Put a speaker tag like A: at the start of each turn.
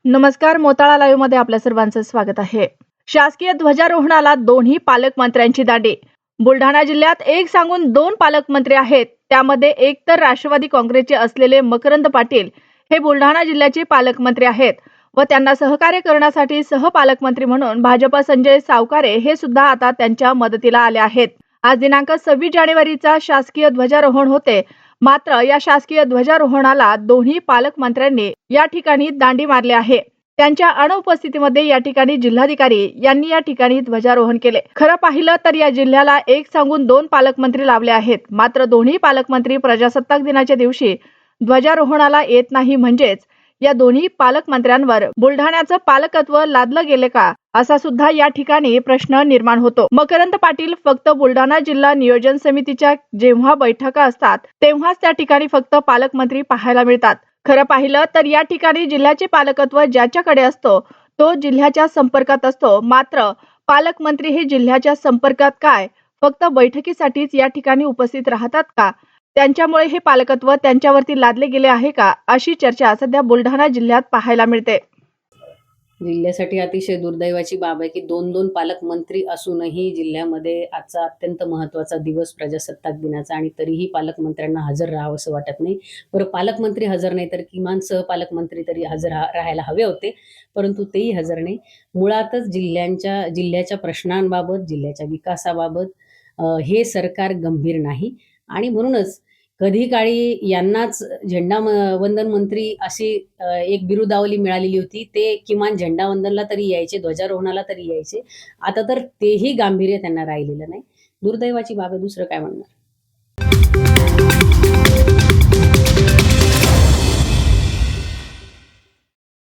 A: नमस्कार, मोताळा लाईव्ह मध्ये आपल्या सर्वांचं स्वागत आहे. शासकीय ध्वजारोहणाला दोन्ही पालकमंत्र्यांची दांडी. बुलढाणा जिल्ह्यात एक सांगून दोन पालकमंत्री आहेत. त्यामध्ये एक तर राष्ट्रवादी काँग्रेसचे असलेले मकरंद पाटील हे बुलढाणा जिल्ह्याचे पालकमंत्री आहेत व त्यांना सहकार्य करण्यासाठी सहपालकमंत्री म्हणून भाजप संजय सावकारे हे सुद्धा आता त्यांच्या मदतीला आले आहेत. आज दिनांक 26 जानेवारीचा शासकीय ध्वजारोहण होते. मात्र या शासकीय ध्वजारोहणाला दोन्ही पालकमंत्र्यांनी या ठिकाणी दांडी मारली आहे. त्यांच्या अनुपस्थितीमध्ये या ठिकाणी जिल्हाधिकारी यांनी या ठिकाणी ध्वजारोहण केले. खरं पाहिलं तर या जिल्ह्याला एक सांगून दोन पालकमंत्री लाभले आहेत. मात्र दोन्ही पालकमंत्री प्रजासत्ताक दिनाच्या दिवशी ध्वजारोहणाला येत नाही, म्हणजेच या दोन्ही पालकमंत्र्यांवर बुलढाण्याचं पालकत्व लादलं गेले का, असा सुद्धा या ठिकाणी प्रश्न निर्माण होतो. मकरंद पाटील फक्त बुलढाणा जिल्हा नियोजन समितीच्या जेव्हा बैठका असतात तेव्हाच त्या ठिकाणी फक्त पालकमंत्री पाहायला मिळतात. खरं पाहिलं तर या ठिकाणी जिल्ह्याचे पालकत्व ज्याच्याकडे असतो तो जिल्ह्याच्या संपर्कात असतो. मात्र पालकमंत्री हे जिल्ह्याच्या संपर्कात काय फक्त बैठकीसाठीच या ठिकाणी उपस्थित राहतात का? त्यांच्यामुळे हे पालकत्व त्यांच्यावरती लादले गेले आहे का, अशी चर्चा सध्या बुलढाणा जिल्ह्यात पाहायला मिळते.
B: जिल्ह्यासाठी अतिशय दुर्दैवाची बाब आहे की दोन पालकमंत्री असूनही जिल्ह्यामध्ये आजचा अत्यंत महत्त्वाचा दिवस प्रजासत्ताक दिनाचा आणि तरीही पालकमंत्र्यांना हजर राहावं असं वाटत नाही. बरं, पालकमंत्री हजर नाही तर किमान सहपालकमंत्री तरी हजर राहायला हवे होते, परंतु तेही हजर नाही. मुळातच जिल्ह्याच्या प्रश्नांबाबत, जिल्ह्याच्या विकासाबाबत हे सरकार गंभीर नाही आणि म्हणूनच कधी काळी यांनाच झेंडावंदन मंत्री अशी एक बिरुदावली मिळालेली होती. ते किमान झेंडावंदनला तरी यायचे, ध्वजारोहणाला तरी यायचे. आता तर तेही गांभीर्य त्यांना राहिलेलं नाही. दुर्दैवाची बाब आहे, दुसरं काय म्हणणार.